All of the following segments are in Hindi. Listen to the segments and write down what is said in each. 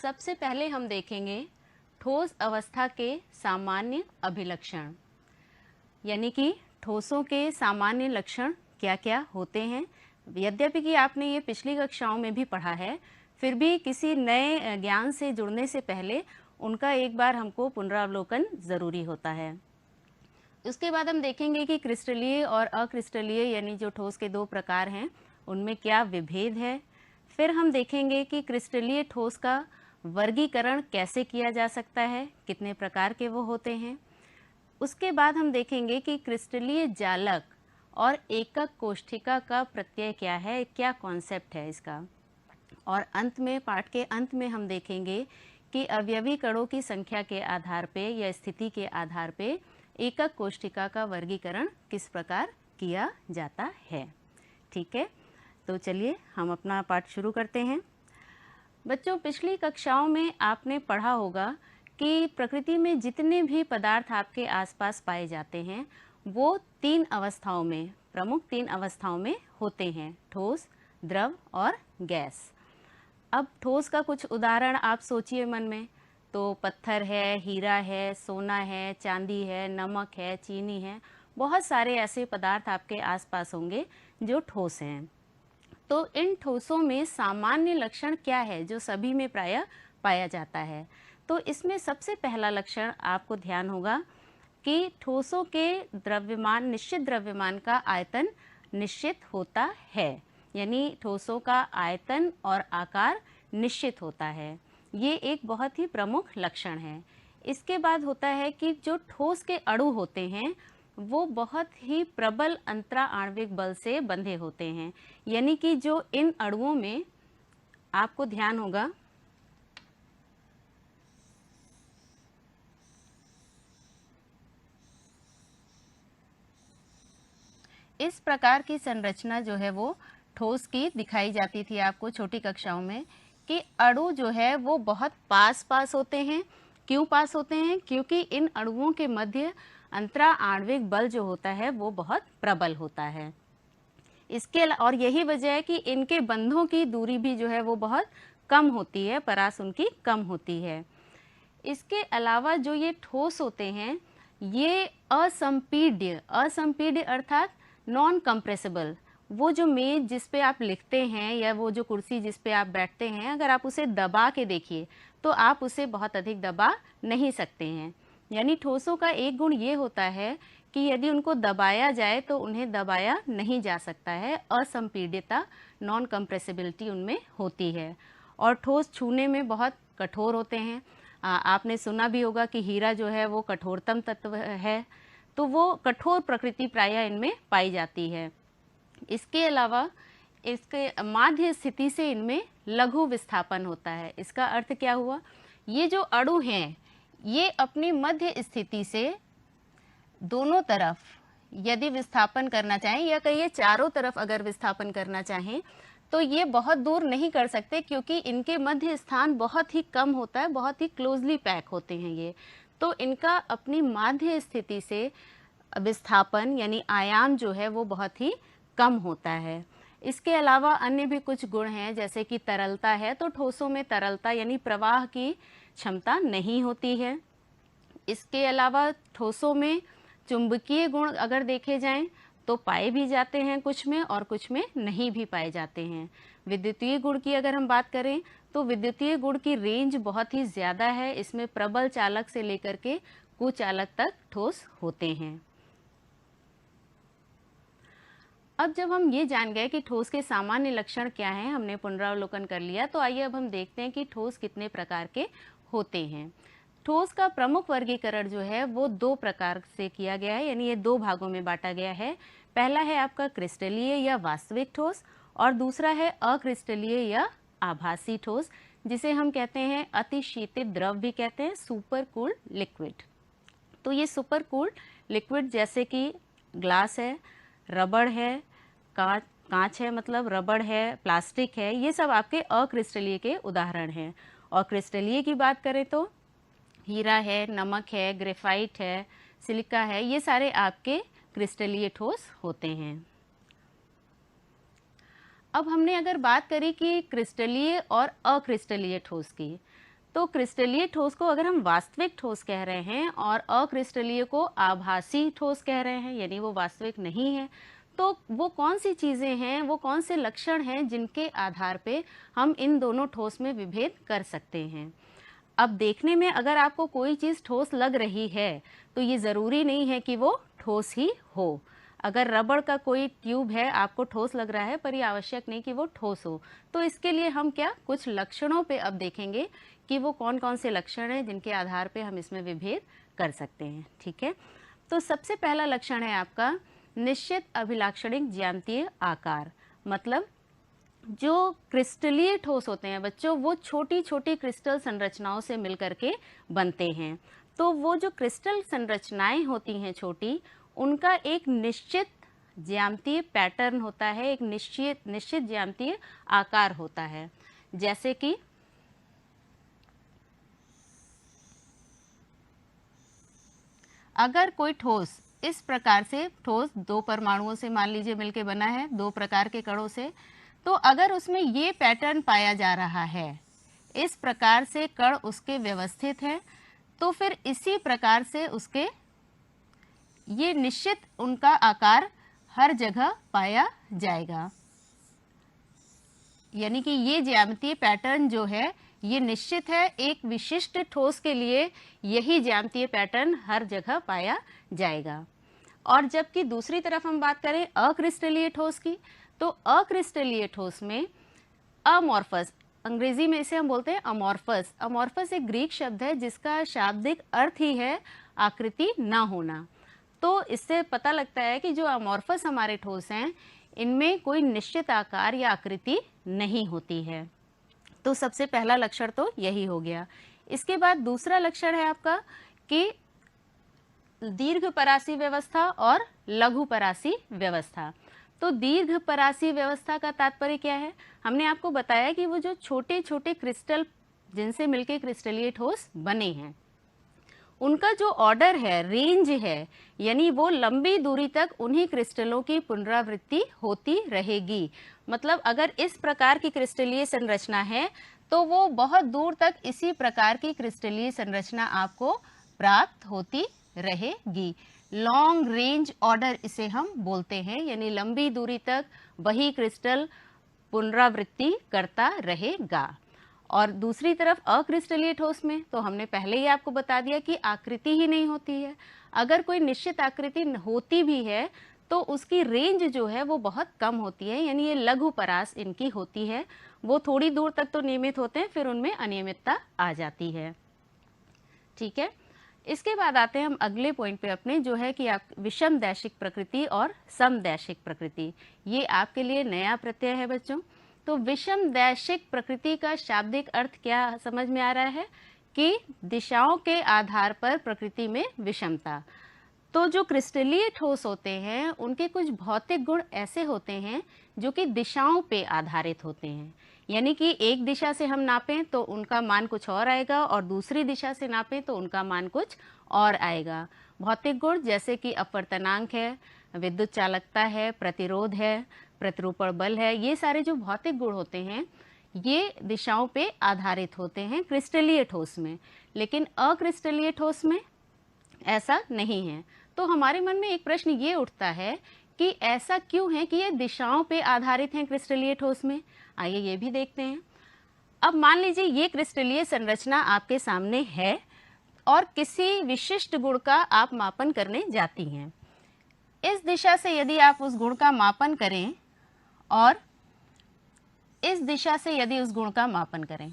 सबसे पहले हम देखेंगे ठोस अवस्था के सामान्य अभिलक्षण, यानी कि ठोसों के सामान्य लक्षण क्या क्या होते हैं। यद्यपि कि आपने ये पिछली कक्षाओं में भी पढ़ा है, फिर भी किसी नए ज्ञान से जुड़ने से पहले उनका एक बार हमको पुनरावलोकन ज़रूरी होता है। उसके बाद हम देखेंगे कि क्रिस्टलीय और अक्रिस्टलीय यानी जो ठोस के दो प्रकार हैं उनमें क्या विभेद है। फिर हम देखेंगे कि क्रिस्टलीय ठोस का वर्गीकरण कैसे किया जा सकता है, कितने प्रकार के वो होते हैं। उसके बाद हम देखेंगे कि क्रिस्टलीय जालक और एकक कोष्ठिका का प्रत्यय क्या है, क्या कॉन्सेप्ट है इसका। और अंत में, पाठ के अंत में हम देखेंगे कि अवयवी कणों की संख्या के आधार पे या स्थिति के आधार पे एकक कोष्ठिका का वर्गीकरण किस प्रकार किया जाता है। ठीक है, तो चलिए हम अपना पाठ शुरू करते हैं। बच्चों, पिछली कक्षाओं में आपने पढ़ा होगा कि प्रकृति में जितने भी पदार्थ आपके आसपास पाए जाते हैं वो तीन अवस्थाओं में, प्रमुख तीन अवस्थाओं में होते हैं, ठोस, द्रव और गैस। अब ठोस का कुछ उदाहरण आप सोचिए मन में, तो पत्थर है, हीरा है, सोना है, चांदी है, नमक है, चीनी है, बहुत सारे ऐसे पदार्थ आपके आसपास होंगे जो ठोस हैं। तो इन ठोसों में सामान्य लक्षण क्या है जो सभी में प्रायः पाया जाता है। तो इसमें सबसे पहला लक्षण आपको ध्यान होगा कि ठोसों के द्रव्यमान, निश्चित द्रव्यमान का आयतन निश्चित होता है, यानी ठोसों का आयतन और आकार निश्चित होता है। ये एक बहुत ही प्रमुख लक्षण है। इसके बाद होता है कि जो ठोस के अणु होते हैं वो बहुत ही प्रबल अंतरा आणविक बल से बंधे होते हैं, यानी कि जो इन अणुओं में आपको ध्यान होगा इस प्रकार की संरचना जो है वो ठोस की दिखाई जाती थी आपको छोटी कक्षाओं में, कि अणु जो है वो बहुत पास पास होते हैं। क्यों पास होते हैं? क्योंकि इन अणुओं के मध्य अंतरा आणविक बल जो होता है वो बहुत प्रबल होता है। और यही वजह है कि इनके बंधों की दूरी भी जो है वो बहुत कम होती है, परास उनकी कम होती है। इसके अलावा जो ये ठोस होते हैं ये असंपीड्य अर्थात नॉन कंप्रेसिबल, वो जो मेज जिस पे आप लिखते हैं या वो जो कुर्सी जिस पे आप बैठते हैं, अगर आप उसे दबा के देखिए तो आप उसे बहुत अधिक दबा नहीं सकते हैं। यानी ठोसों का एक गुण ये होता है कि यदि उनको दबाया जाए तो उन्हें दबाया नहीं जा सकता है, असंपीड्यता, नॉन कंप्रेसिबिलिटी उनमें होती है। और ठोस छूने में बहुत कठोर होते हैं। आपने सुना भी होगा कि हीरा जो है वो कठोरतम तत्व है, तो वो कठोर प्रकृति प्रायः इनमें पाई जाती है। इसके अलावा इसके माध्य स्थिति से इनमें लघु विस्थापन होता है। इसका अर्थ क्या हुआ? ये जो अणु हैं ये अपनी मध्य स्थिति से दोनों तरफ यदि विस्थापन करना चाहें या कहिए चारों तरफ अगर विस्थापन करना चाहें तो ये बहुत दूर नहीं कर सकते, क्योंकि इनके मध्य स्थान बहुत ही कम होता है, बहुत ही क्लोजली पैक होते हैं ये। तो इनका अपनी माध्य स्थिति से विस्थापन यानी आयाम जो है वो बहुत ही कम होता है। इसके अलावा अन्य भी कुछ गुण हैं, जैसे कि तरलता है, तो ठोसों में तरलता यानी प्रवाह की क्षमता नहीं होती है। इसके अलावा ठोसों में चुंबकीय गुण अगर देखे जाएं तो पाए भी जाते हैं कुछ में और कुछ में नहीं भी पाए जाते हैं। विद्युतीय गुण की अगर हम बात करें तो विद्युतीय गुण की रेंज बहुत ही ज़्यादा है, इसमें प्रबल चालक से लेकर के कुचालक तक ठोस होते हैं। अब जब हम ये जान गए कि ठोस के सामान्य लक्षण क्या हैं, हमने पुनरावलोकन कर लिया, तो आइए अब हम देखते हैं कि ठोस कितने प्रकार के होते हैं। ठोस का प्रमुख वर्गीकरण जो है वो दो प्रकार से किया गया है, यानी ये दो भागों में बांटा गया है। पहला है आपका क्रिस्टलीय या वास्तविक ठोस और दूसरा है अक्रिस्टलीय या आभासी ठोस, जिसे हम कहते हैं अतिशीतित द्रव भी कहते हैं, सुपर कूल्ड लिक्विड। तो ये सुपर कूल्ड लिक्विड जैसे कि ग्लास है, रबड़ है, कांच है, मतलब रबड़ है, प्लास्टिक है, ये सब आपके अक्रिस्टलीय के उदाहरण हैं। और क्रिस्टलीय की बात करें तो हीरा है, नमक है, ग्रेफाइट है, सिलिका है, ये सारे आपके क्रिस्टलीय ठोस होते हैं। अब हमने अगर बात करी कि क्रिस्टलीय और अक्रिस्टलीय ठोस की, तो क्रिस्टलीय ठोस को अगर हम वास्तविक ठोस कह रहे हैं और अक्रिस्टलीय को आभासी ठोस कह रहे हैं, यानी वो वास्तविक नहीं है, तो वो कौन सी चीज़ें हैं, वो कौन से लक्षण हैं जिनके आधार पे हम इन दोनों ठोस में विभेद कर सकते हैं। अब देखने में अगर आपको कोई चीज़ ठोस लग रही है तो ये ज़रूरी नहीं है कि वो ठोस ही हो। अगर रबड़ का कोई ट्यूब है, आपको ठोस लग रहा है, पर ये आवश्यक नहीं कि वो ठोस हो। तो इसके लिए हम क्या कुछ लक्षणों पे अब देखेंगे कि वो कौन कौन से लक्षण हैं जिनके आधार पे हम इसमें विभेद कर सकते हैं। ठीक है, तो सबसे पहला लक्षण है आपका निश्चित अभिलाक्षणिक ज्यामितीय आकार। मतलब जो क्रिस्टलीय ठोस होते हैं बच्चों, वो छोटी छोटी क्रिस्टल संरचनाओं से मिलकर के बनते हैं। तो वो जो क्रिस्टल संरचनाएं होती हैं छोटी, उनका एक निश्चित ज्यामितीय पैटर्न होता है, एक निश्चित ज्यामितीय आकार होता है। जैसे कि अगर कोई ठोस इस प्रकार से, ठोस दो परमाणुओं से मान लीजिए मिलके बना है, दो प्रकार के कणों से, तो अगर उसमें ये पैटर्न पाया जा रहा है, इस प्रकार से कण उसके व्यवस्थित हैं, तो फिर इसी प्रकार से उसके ये निश्चित उनका आकार हर जगह पाया जाएगा। यानी कि ये ज्यामितीय पैटर्न जो है ये निश्चित है, एक विशिष्ट ठोस के लिए यही ज्यामितीय पैटर्न हर जगह पाया जाएगा। और जबकि दूसरी तरफ हम बात करें अक्रिस्टलीय ठोस की, तो अक्रिस्टलीय ठोस में अमॉर्फस, अंग्रेजी में इसे हम बोलते हैं अमॉर्फस। अमॉर्फस एक ग्रीक शब्द है जिसका शाब्दिक अर्थ ही है आकृति ना होना। तो इससे पता लगता है कि जो अमॉर्फस हमारे ठोस हैं, इनमें कोई निश्चित आकार या आकृति नहीं होती है। तो सबसे पहला लक्षण तो यही हो गया। इसके बाद दूसरा लक्षण है आपका कि दीर्घ परासी व्यवस्था और लघु परासी व्यवस्था। तो दीर्घ परासी व्यवस्था का तात्पर्य क्या है? हमने आपको बताया कि वो जो छोटे छोटे क्रिस्टल जिनसे मिलके क्रिस्टलीय ठोस बने हैं, उनका जो ऑर्डर है, रेंज है, यानी वो लंबी दूरी तक उन्हीं क्रिस्टलों की पुनरावृत्ति होती रहेगी। मतलब अगर इस प्रकार की क्रिस्टलीय संरचना है तो वो बहुत दूर तक इसी प्रकार की क्रिस्टलीय संरचना आपको प्राप्त होती रहेगी। लॉन्ग रेंज ऑर्डर इसे हम बोलते हैं, यानी लंबी दूरी तक वही क्रिस्टल पुनरावृत्ति करता रहेगा। और दूसरी तरफ अक्रिस्टलीय ठोस में तो हमने पहले ही आपको बता दिया कि आकृति ही नहीं होती है। अगर कोई निश्चित आकृति होती भी है तो उसकी रेंज जो है वो बहुत कम होती है, यानी ये लघु परास इनकी होती है। वो थोड़ी दूर तक तो नियमित होते हैं, फिर उनमें अनियमितता आ जाती है। ठीक है, इसके बाद आते हैं हम अगले पॉइंट पे अपने, जो है कि आप विषम दैशिक प्रकृति और समदैशिक प्रकृति। ये आपके लिए नया प्रत्यय है बच्चों। तो विषम दैशिक प्रकृति का शाब्दिक अर्थ क्या समझ में आ रहा है कि दिशाओं के आधार पर प्रकृति में विषमता। तो जो क्रिस्टलीय ठोस होते हैं उनके कुछ भौतिक गुण ऐसे होते हैं जो कि दिशाओं पे आधारित होते हैं। यानी कि एक दिशा से हम नापें तो उनका मान कुछ और आएगा और दूसरी दिशा से नापें तो उनका मान कुछ और आएगा। भौतिक गुण जैसे कि अपवर्तनांक है, विद्युत चालकता है, प्रतिरोध है, प्रतिरूपण बल है, ये सारे जो भौतिक गुण होते हैं ये दिशाओं पे आधारित होते हैं क्रिस्टलीय ठोस में। लेकिन अक्रिस्टलीय ठोस में ऐसा नहीं है। तो हमारे मन में एक प्रश्न ये उठता है कि ऐसा क्यों है कि ये दिशाओं पे आधारित हैं क्रिस्टलीय ठोस में। आइए ये भी देखते हैं। अब मान लीजिए ये क्रिस्टलीय संरचना आपके सामने है और किसी विशिष्ट गुण का आप मापन करने जाती हैं। इस दिशा से यदि आप उस गुण का मापन करें और इस दिशा से यदि उस गुण का मापन करें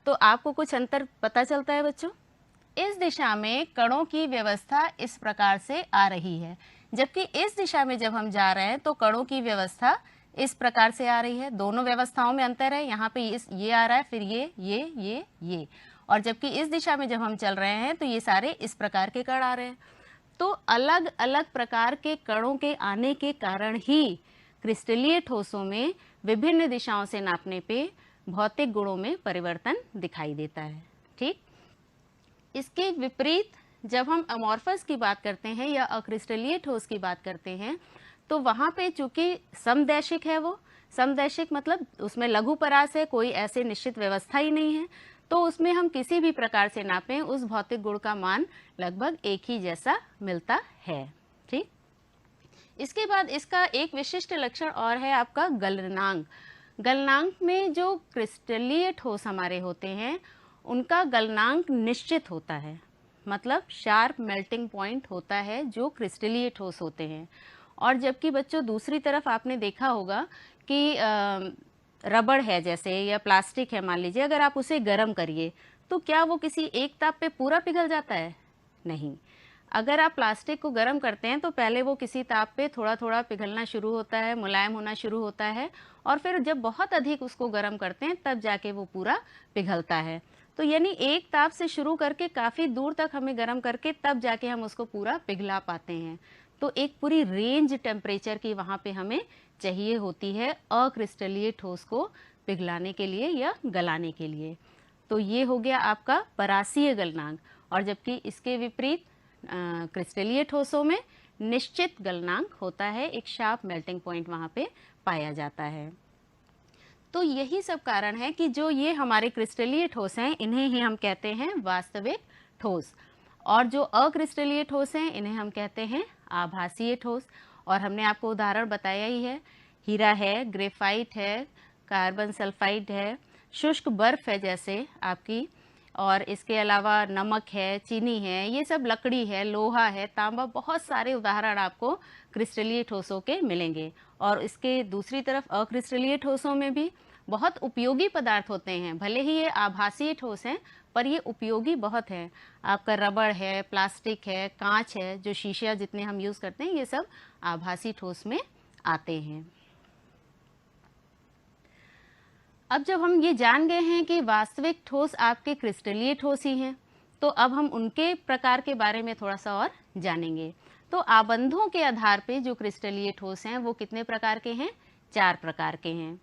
तो आपको कुछ अंतर पता चलता है बच्चों। इस दिशा में कणों की व्यवस्था इस प्रकार से आ रही है, जबकि इस दिशा में जब हम जा रहे हैं तो कणों की व्यवस्था इस प्रकार से आ रही है। दोनों व्यवस्थाओं में अंतर है, यहाँ पे ये आ रहा है, फिर ये। और जबकि इस दिशा में जब हम चल रहे हैं तो ये सारे इस प्रकार के कण आ रहे हैं। तो अलग अलग प्रकार के कणों के आने के कारण ही क्रिस्टलीय ठोसों में विभिन्न दिशाओं से नापने पे भौतिक गुणों में परिवर्तन दिखाई देता है। ठीक, इसके विपरीत जब हम अमॉर्फस की बात करते हैं या अक्रिस्टलीय ठोस की बात करते हैं तो वहाँ पे चूंकि समदैशिक है, वो समदैशिक मतलब उसमें लघु परास है, कोई ऐसे निश्चित व्यवस्था ही नहीं है। तो उसमें हम किसी भी प्रकार से नापें उस भौतिक गुण का मान लगभग एक ही जैसा मिलता है। ठीक, इसके बाद इसका एक विशिष्ट लक्षण और है आपका गलनांक। गलनांक में जो क्रिस्टलीय ठोस हमारे होते हैं उनका गलनांक निश्चित होता है, मतलब शार्प मेल्टिंग पॉइंट होता है जो क्रिस्टलीय ठोस होते हैं। और जबकि बच्चों दूसरी तरफ आपने देखा होगा कि रबड़ है जैसे या प्लास्टिक है, मान लीजिए अगर आप उसे गर्म करिए तो क्या वो किसी एक ताप पे पूरा पिघल जाता है? नहीं। अगर आप प्लास्टिक को गर्म करते हैं तो पहले वो किसी ताप पे थोड़ा थोड़ा पिघलना शुरू होता है, मुलायम होना शुरू होता है, और फिर जब बहुत अधिक उसको गर्म करते हैं तब जाके वो पूरा पिघलता है। तो यानी एक ताप से शुरू करके काफ़ी दूर तक हमें गर्म करके तब जाके हम उसको पूरा पिघला पाते हैं। तो एक पूरी रेंज टेम्परेचर की वहाँ पे हमें चाहिए होती है अक्रिस्टलीय ठोस को पिघलाने के लिए या गलाने के लिए। तो ये हो गया आपका परासीय गलनांक। और जबकि इसके विपरीत क्रिस्टलीय ठोसों में निश्चित गलनांक होता है, एक शार्प मेल्टिंग पॉइंट वहाँ पे पाया जाता है। तो यही सब कारण है कि जो ये हमारे क्रिस्टलीय ठोस हैं इन्हें ही हम कहते हैं वास्तविक ठोस, और जो अक्रिस्टलीय ठोस हैं इन्हें हम कहते हैं आभासीय ठोस। और हमने आपको उदाहरण बताया ही है, हीरा है, ग्रेफाइट है, कार्बन सल्फाइड है, शुष्क बर्फ है जैसे आपकी, और इसके अलावा नमक है, चीनी है, ये सब लकड़ी है, लोहा है, तांबा, बहुत सारे उदाहरण आपको क्रिस्टलीय ठोसों के मिलेंगे। और इसके दूसरी तरफ अक्रिस्टलीय ठोसों में भी बहुत उपयोगी पदार्थ होते हैं, भले ही ये आभासीय ठोस हैं पर ये उपयोगी बहुत हैं। आपका रबड़ है, प्लास्टिक है, कांच है, जो शीशा जितने हम यूज़ करते हैं ये सब आभासी ठोस में आते हैं। अब जब हम ये जान गए हैं कि वास्तविक ठोस आपके क्रिस्टलीय ठोस ही हैं, तो अब हम उनके प्रकार के बारे में थोड़ा सा और जानेंगे। तो आबंधों के आधार पे जो क्रिस्टलीय ठोस हैं वो कितने प्रकार के हैं? 4 प्रकार के हैं।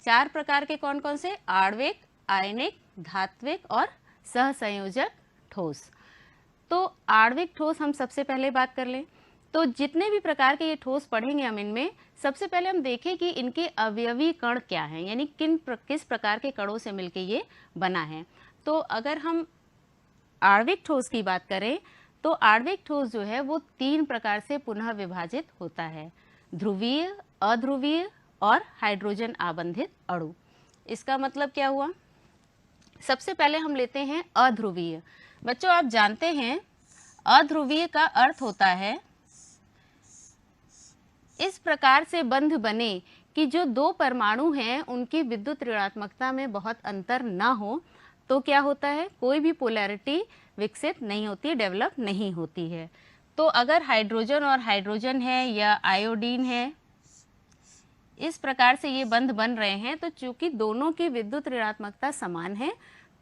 4 प्रकार के कौन कौन से? आणविक, आयनिक, धात्विक और सहसंयोजक ठोस। तो आणविक ठोस हम सबसे पहले बात कर लें। तो जितने भी प्रकार के ये ठोस पढ़ेंगे हम इनमें, सबसे पहले हम देखें कि इनके अवयवी कण क्या हैं, यानी किस प्रकार के कणों से मिलके ये बना है। तो अगर हम आणविक ठोस की बात करें तो आणविक ठोस जो है वो 3 प्रकार से पुनः विभाजित होता है, ध्रुवीय, अध्रुवीय और हाइड्रोजन आबंधित अणु। इसका मतलब क्या हुआ? सबसे पहले हम लेते हैं अध्रुवीय। बच्चों आप जानते हैं अध्रुवीय का अर्थ होता है इस प्रकार से बंध बने कि जो 2 परमाणु हैं उनकी विद्युत ऋणात्मकता में बहुत अंतर ना हो, तो क्या होता है? कोई भी पोलैरिटी विकसित नहीं होती, डेवलप नहीं होती है। तो अगर हाइड्रोजन और हाइड्रोजन है या आयोडीन है, इस प्रकार से ये बंध बन रहे हैं, तो चूंकि दोनों की विद्युत ऋणात्मकता समान है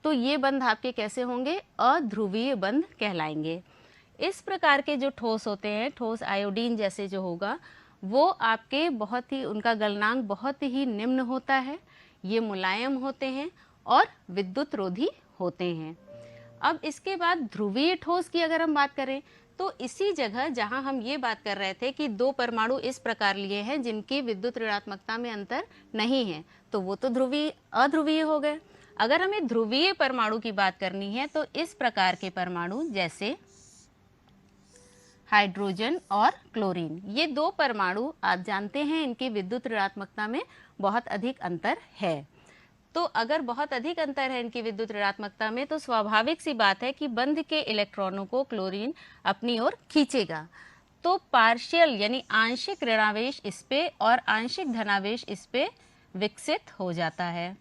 तो ये बंध आपके कैसे होंगे? अध्रुवीय बंध कहलाएंगे। इस प्रकार के जो ठोस होते हैं, ठोस आयोडीन जैसे जो होगा, वो आपके बहुत ही, उनका गलनांक बहुत ही निम्न होता है, ये मुलायम होते हैं और विद्युत रोधी होते हैं। अब इसके बाद ध्रुवीय ठोस की अगर हम बात करें तो इसी जगह जहां हम ये बात कर रहे थे कि 2 परमाणु इस प्रकार लिए हैं जिनकी विद्युत ऋणात्मकता में अंतर नहीं है, तो वो तो अध्रुवीय हो गए। अगर हमें ध्रुवीय परमाणु की बात करनी है तो इस प्रकार के परमाणु जैसे हाइड्रोजन और क्लोरीन, ये 2 परमाणु आप जानते हैं इनकी विद्युत ऋणात्मकता में बहुत अधिक अंतर है। तो अगर बहुत अधिक अंतर है इनकी विद्युत ऋणात्मकता में, तो स्वाभाविक सी बात है कि बंध के इलेक्ट्रॉनों को क्लोरीन अपनी ओर खींचेगा। तो पार्शियल यानी आंशिक ऋणावेश इस पे और आंशिक धनावेश इस पे विकसित हो जाता है।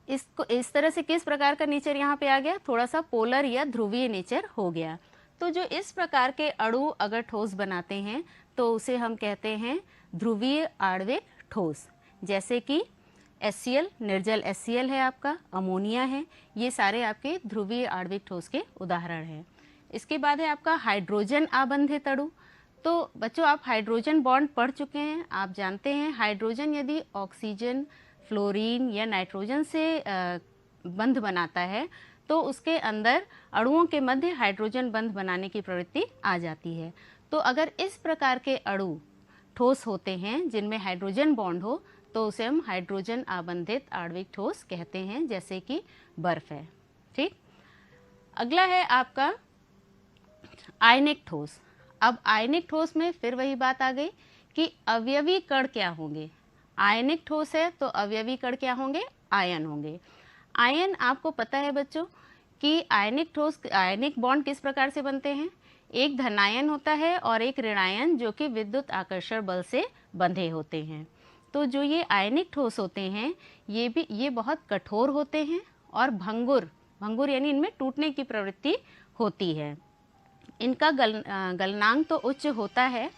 इसको इस तरह से किस प्रकार का नेचर यहाँ पे आ गया? थोड़ा सा पोलर या ध्रुवीय नेचर हो गया। तो जो इस प्रकार के अणु अगर ठोस बनाते हैं तो उसे हम कहते हैं ध्रुवीय आणविक ठोस। जैसे कि HCl, निर्जल HCl है आपका, अमोनिया है, ये सारे आपके ध्रुवीय आणविक ठोस के उदाहरण हैं। इसके बाद है आपका हाइड्रोजन आबंधित अणु। तो बच्चों आप हाइड्रोजन बॉन्ड पढ़ चुके हैं, आप जानते हैं हाइड्रोजन यदि ऑक्सीजन, फ्लोरीन या नाइट्रोजन से बंध बनाता है तो उसके अंदर अणुओं के मध्य हाइड्रोजन बंध बनाने की प्रवृत्ति आ जाती है। तो अगर इस प्रकार के अणु ठोस होते हैं जिनमें हाइड्रोजन बॉन्ड हो तो उसे हम हाइड्रोजन आबंधित आणविक ठोस कहते हैं, जैसे कि बर्फ है। ठीक, अगला है आपका आयनिक ठोस। अब आयनिक ठोस में फिर वही बात आ गई कि अवयवी कण क्या होंगे। आयनिक ठोस है तो अवयवी कण क्या होंगे, आयन होंगे। आयन आपको पता है बच्चों कि आयनिक ठोस, आयनिक बॉन्ड किस प्रकार से बनते हैं, एक धनायन होता है और एक ऋणायन जो कि विद्युत आकर्षण बल से बंधे होते हैं। तो जो ये आयनिक ठोस होते हैं ये बहुत कठोर होते हैं और भंगुर यानी इनमें टूटने की प्रवृत्ति होती है। इनका गलनांक तो उच्च होता है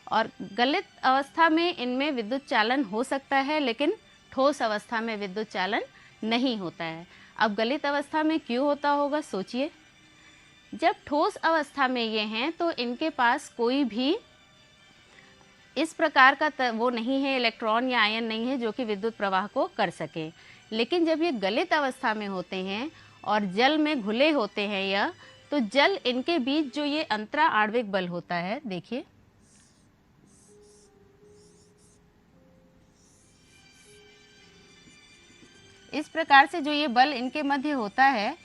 और गलित अवस्था में इनमें विद्युत चालन हो सकता है, लेकिन ठोस अवस्था में विद्युत चालन नहीं होता है। अब गलित अवस्था में क्यों होता होगा, सोचिए। जब ठोस अवस्था में ये हैं तो इनके पास कोई भी इस प्रकार का वो नहीं है, इलेक्ट्रॉन या आयन नहीं है जो कि विद्युत प्रवाह को कर सके। लेकिन जब ये गलित अवस्था में होते हैं और जल में घुले होते हैं यह, तो जल इनके बीच जो ये अंतरा आणविक बल होता है, देखिए इस प्रकार से जो ये बल इनके मध्य होता है,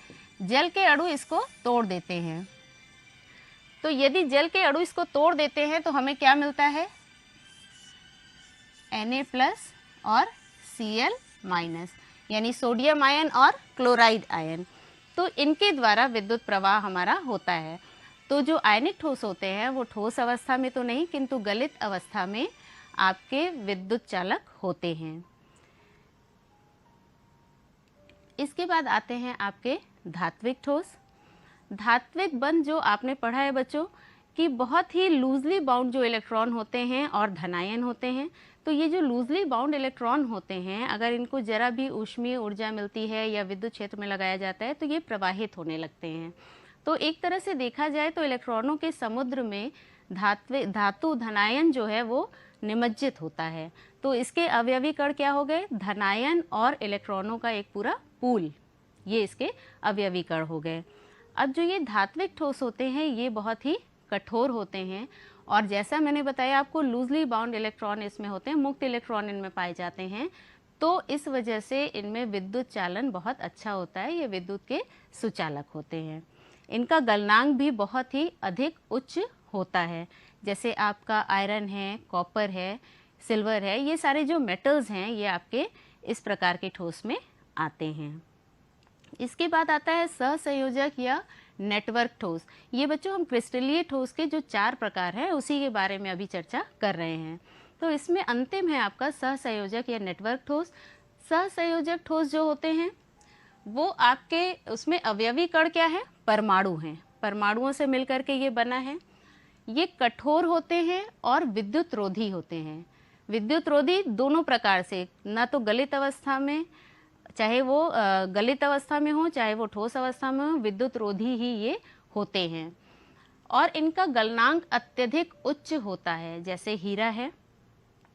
जल के अणु इसको तोड़ देते हैं। तो यदि जल के अणु इसको तोड़ देते हैं तो हमें क्या मिलता है, Na+ और Cl-, यानी सोडियम आयन और क्लोराइड आयन। तो इनके द्वारा विद्युत प्रवाह हमारा होता है। तो जो आयनिक ठोस होते हैं वो ठोस अवस्था में तो नहीं किंतु गलित अवस्था में आपके विद्युत चालक होते हैं। इसके बाद आते हैं आपके धात्विक ठोस। धात्विक बंध जो आपने पढ़ा है बच्चों कि बहुत ही लूजली बाउंड जो इलेक्ट्रॉन होते हैं और धनायन होते हैं। तो ये जो लूजली बाउंड इलेक्ट्रॉन होते हैं, अगर इनको जरा भी ऊष्मीय ऊर्जा मिलती है या विद्युत क्षेत्र में लगाया जाता है तो ये प्रवाहित होने लगते हैं। तो एक तरह से देखा जाए तो इलेक्ट्रॉनों के समुद्र में धातु धनायन जो है वो निमज्जित होता है। तो इसके अवयवी कण क्या हो गए, धनायन और इलेक्ट्रॉनों का एक पूरा पूल, ये इसके अवयवी कण हो गए। अब जो ये धात्विक ठोस होते हैं ये बहुत ही कठोर होते हैं और जैसा मैंने बताया आपको लूजली बाउंड इलेक्ट्रॉन इसमें होते हैं, मुक्त इलेक्ट्रॉन इनमें पाए जाते हैं। तो इस वजह से इनमें विद्युत चालन बहुत अच्छा होता है, ये विद्युत के सुचालक होते हैं। इनका गलनांक भी बहुत ही अधिक उच्च होता है। जैसे आपका आयरन है, कॉपर है, सिल्वर है, ये सारे जो मेटल्स हैं ये आपके इस प्रकार के ठोस में आते हैं। इसके बाद आता है सहसंयोजक या नेटवर्क ठोस। ये बच्चों हम क्रिस्टलीय ठोस के जो 4 प्रकार हैं उसी के बारे में अभी चर्चा कर रहे हैं। तो इसमें अंतिम है आपका सहसंयोजक या नेटवर्क ठोस। सहसंयोजक ठोस जो होते हैं वो आपके उसमें अवयवी कण क्या है, परमाणु हैं। परमाणुओं से मिलकर के ये बना है। ये कठोर होते हैं और विद्युत रोधी होते हैं। विद्युत रोधी दोनों प्रकार से, ना तो गलित अवस्था में, चाहे वो गलित अवस्था में हो चाहे वो ठोस अवस्था में हो, विद्युत रोधी ही ये होते हैं। और इनका गलनांक अत्यधिक उच्च होता है। जैसे हीरा है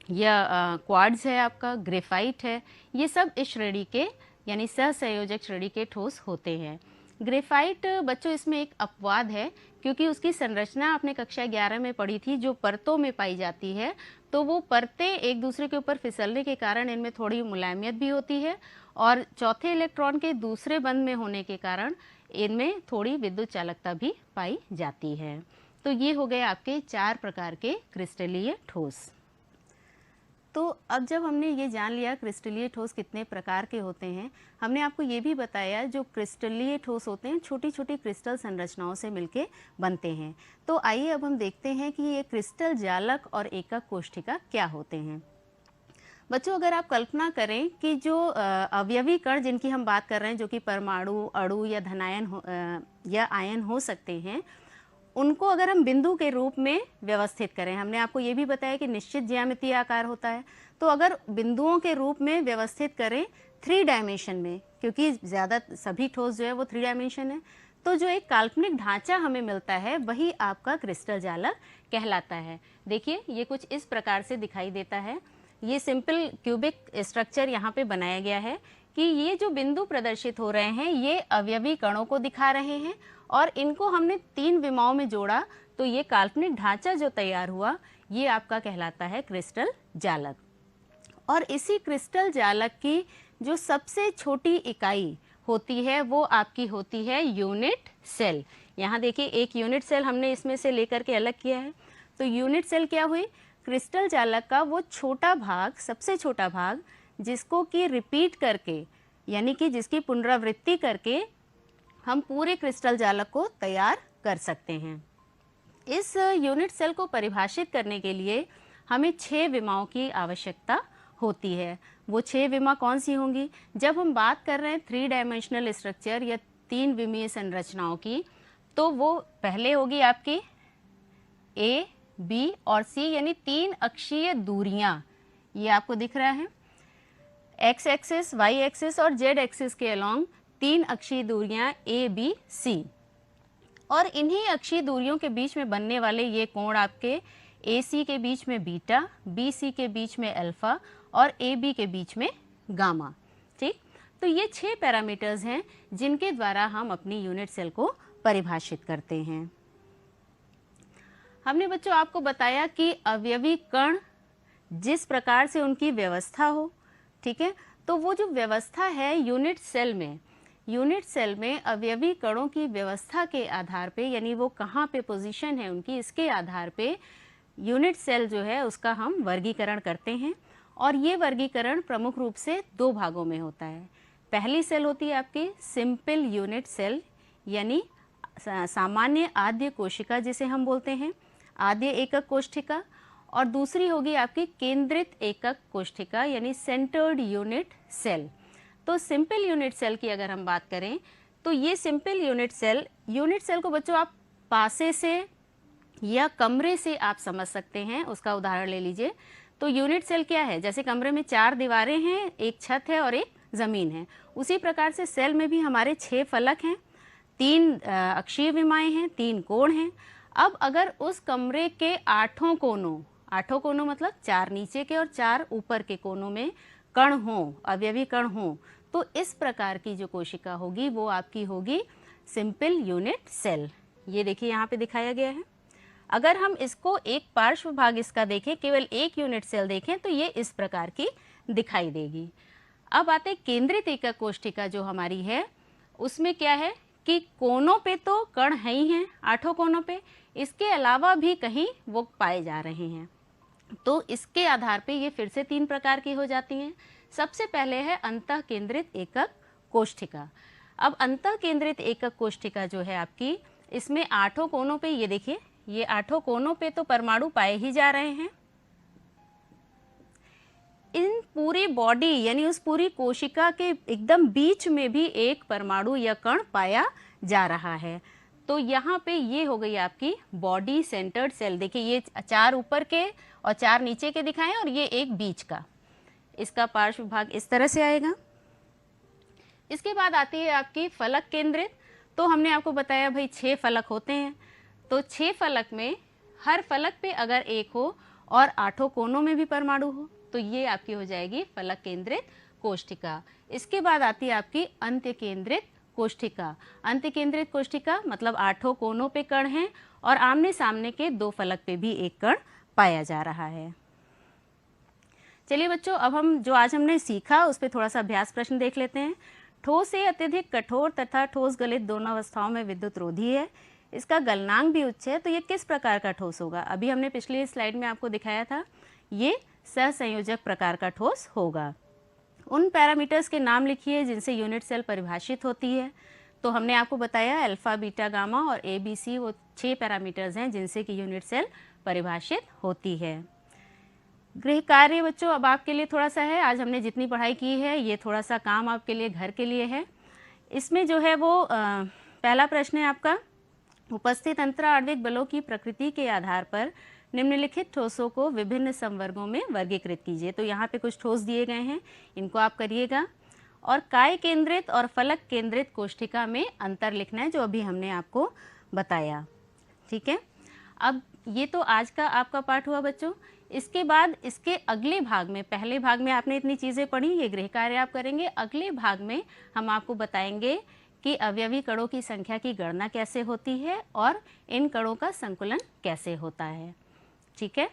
या क्वार्ट्ज है, आपका ग्रेफाइट है, ये सब इस श्रेणी के यानी सहसंयोजक श्रेणी के ठोस होते हैं। ग्रेफाइट बच्चों इसमें एक अपवाद है क्योंकि उसकी संरचना आपने कक्षा 11 में पढ़ी थी, जो परतों में पाई जाती है। तो वो परतें एक दूसरे के ऊपर फिसलने के कारण इनमें थोड़ी मुलायमियत भी होती है और चौथे इलेक्ट्रॉन के दूसरे बंध में होने के कारण इनमें थोड़ी विद्युत चालकता भी पाई जाती है। तो ये हो गए आपके 4 प्रकार के क्रिस्टलीय ठोस। तो अब जब हमने ये जान लिया क्रिस्टलीय ठोस कितने प्रकार के होते हैं, हमने आपको ये भी बताया जो क्रिस्टलीय ठोस होते हैं छोटी छोटी क्रिस्टल संरचनाओं से मिलके बनते हैं। तो आइए अब हम देखते हैं कि ये क्रिस्टल जालक और एकक कोष्ठिका क्या होते हैं। बच्चों अगर आप कल्पना करें कि जो अवयवी कण जिनकी हम बात कर रहे हैं, जो कि परमाणु, अणु या धनायन या आयन हो सकते हैं, उनको अगर हम बिंदु के रूप में व्यवस्थित करें, हमने आपको ये भी बताया कि निश्चित ज्यामितीय आकार होता है, तो अगर बिंदुओं के रूप में व्यवस्थित करें 3 डायमेंशन में, क्योंकि ज़्यादा सभी ठोस जो है वो 3 डायमेंशन है, तो जो एक काल्पनिक ढांचा हमें मिलता है वही आपका क्रिस्टल जालक कहलाता है। देखिए ये कुछ इस प्रकार से दिखाई देता है। ये सिंपल क्यूबिक स्ट्रक्चर यहाँ पे बनाया गया है कि ये जो बिंदु प्रदर्शित हो रहे हैं ये अवयवी कणों को दिखा रहे हैं और इनको हमने 3 विमाओं में जोड़ा तो ये काल्पनिक ढांचा जो तैयार हुआ ये आपका कहलाता है क्रिस्टल जालक। और इसी क्रिस्टल जालक की जो सबसे छोटी इकाई होती है वो आपकी होती है यूनिट सेल। यहाँ देखिए एक यूनिट सेल हमने इसमें से लेकर के अलग किया है। तो यूनिट सेल क्या हुई? क्रिस्टल जालक का वो छोटा भाग, सबसे छोटा भाग, जिसको कि रिपीट करके यानी कि जिसकी पुनरावृत्ति करके हम पूरे क्रिस्टल जालक को तैयार कर सकते हैं। इस यूनिट सेल को परिभाषित करने के लिए हमें 6 विमाओं की आवश्यकता होती है। वो 6 विमा कौन सी होंगी? जब हम बात कर रहे हैं 3 डायमेंशनल स्ट्रक्चर या 3 विमीय संरचनाओं की, तो वो पहले होगी आपकी ए, बी और सी, यानी 3 अक्षीय दूरियां। ये आपको दिख रहा है, एक्स एक्सिस, वाई एक्सिस और जेड एक्सिस के अलोंग 3 अक्षीय दूरियां ए, बी, सी। और इन्हीं अक्षीय दूरियों के बीच में बनने वाले ये कोण आपके ए सी के बीच में बीटा, बी सी के बीच में अल्फा और ए बी के बीच में गामा। ठीक, तो ये 6 पैरामीटर्स हैं जिनके द्वारा हम अपनी यूनिट सेल को परिभाषित करते हैं। हमने बच्चों आपको बताया कि अवयवी कण जिस प्रकार से उनकी व्यवस्था हो, ठीक है, तो वो जो व्यवस्था है यूनिट सेल में अवयवी कणों की व्यवस्था के आधार पे, यानी वो कहाँ पे पोजीशन है उनकी, इसके आधार पे यूनिट सेल जो है उसका हम वर्गीकरण करते हैं। और ये वर्गीकरण प्रमुख रूप से 2 भागों में होता है। पहली सेल होती है आपकी सिंपल यूनिट सेल, यानी सामान्य आद्य कोशिका जिसे हम बोलते हैं, आद्य एकक कोशिका। और दूसरी होगी आपकी केंद्रित एकक कोशिका, यानी सेंटर्ड यूनिट सेल। तो सिंपल यूनिट सेल की अगर हम बात करें तो ये सिंपल यूनिट सेल को बच्चों आप पासे से या कमरे से आप समझ सकते हैं। उसका उदाहरण ले लीजिए। तो यूनिट सेल क्या है? जैसे कमरे में 4 दीवारें हैं, एक छत है और एक ज़मीन है, उसी प्रकार से सेल में भी हमारे 6 फलक हैं, 3 अक्षीय विमाएं हैं, 3 कोण हैं। अब अगर उस कमरे के 8 कोनों मतलब 4 नीचे के और 4 ऊपर के कोनों में कण हों, अवयवी कण हों, तो इस प्रकार की जो कोशिका होगी वो आपकी होगी सिंपल यूनिट सेल। ये देखिए यहाँ पे दिखाया गया है। अगर हम इसको एक पार्श्व भाग इसका देखें, केवल एक यूनिट सेल देखें, तो ये इस प्रकार की दिखाई देगी। अब आते केंद्रित एकक कोशिका जो हमारी है, उसमें क्या है कि कोनों पे तो कण है ही हैं, 8 कोनों पे, इसके अलावा भी कहीं वो पाए जा रहे हैं। तो इसके आधार पे ये फिर से 3 प्रकार की हो जाती हैं। सबसे पहले है अंतः केंद्रित एकक कोशिका। अब अंतः केंद्रित एकक कोशिका जो है आपकी, इसमें 8 कोनों पे, ये देखिए ये 8 कोनों पे तो परमाणु पाए ही जा रहे हैं। इन पूरी बॉडी यानी उस पूरी कोशिका के एकदम बीच में भी एक परमाणु या कण पाया जा रहा है। तो यहाँ पे ये हो गई आपकी बॉडी सेंटर्ड सेल। देखिए ये 4 ऊपर के और 4 नीचे के दिखाए और ये एक बीच का, इसका पार्श्व भाग इस तरह से आएगा। इसके बाद आती है आपकी फलक केंद्रित। तो हमने आपको बताया भाई 6 फलक होते हैं, तो 6 फलक में हर फलक पे अगर एक हो और 8 कोनों में भी परमाणु हो, तो ये आपकी हो जाएगी फलक केंद्रित कोशिका। इसके बाद आती है आपकी अंत्य केंद्रित कोशिका। अंत्य केंद्रित कोशिका मतलब 8 कोनों पे कण हैं और आमने सामने के 2 फलक पे भी एक कण पाया जा रहा है। चलिए बच्चों, अब हम जो आज हमने सीखा उस पर थोड़ा सा अभ्यास प्रश्न देख लेते हैं। ठोस से अत्यधिक कठोर तथा ठोस गलित दोनों अवस्थाओं में विद्युत रोधी है, इसका गलनांक भी उच्च है, तो ये किस प्रकार का ठोस होगा? अभी हमने पिछली स्लाइड में आपको दिखाया था, ये सहसंयोजक प्रकार का ठोस होगा। उन पैरामीटर्स के नाम लिखिए जिनसे यूनिट सेल परिभाषित होती है। तो हमने आपको बताया अल्फा, बीटा, गामा और ए, बी, सी वो 6 पैरामीटर्स हैं जिनसे कि यूनिट सेल परिभाषित होती है। गृह कार्य बच्चों अब आपके लिए थोड़ा सा है। आज हमने जितनी पढ़ाई की है ये थोड़ा सा काम आपके लिए घर के लिए है। इसमें जो है वो पहला प्रश्न है आपका, उपस्थित अंतराण्विक बलों की प्रकृति के आधार पर निम्नलिखित ठोसों को विभिन्न संवर्गों में वर्गीकृत कीजिए। तो यहाँ पे कुछ ठोस दिए गए हैं, इनको आप करिएगा। और काय केंद्रित और फलक केंद्रित कोशिका में अंतर लिखना है, जो अभी हमने आपको बताया। ठीक है, अब ये तो आज का आपका पाठ हुआ बच्चों। इसके बाद इसके अगले भाग में, पहले भाग में आपने इतनी चीज़ें पढ़ी, ये गृह कार्य आप करेंगे। अगले भाग में हम आपको बताएंगे कि अवयवी कणों की संख्या की गणना कैसे होती है और इन कणों का संकुलन कैसे होता है। ठीक है।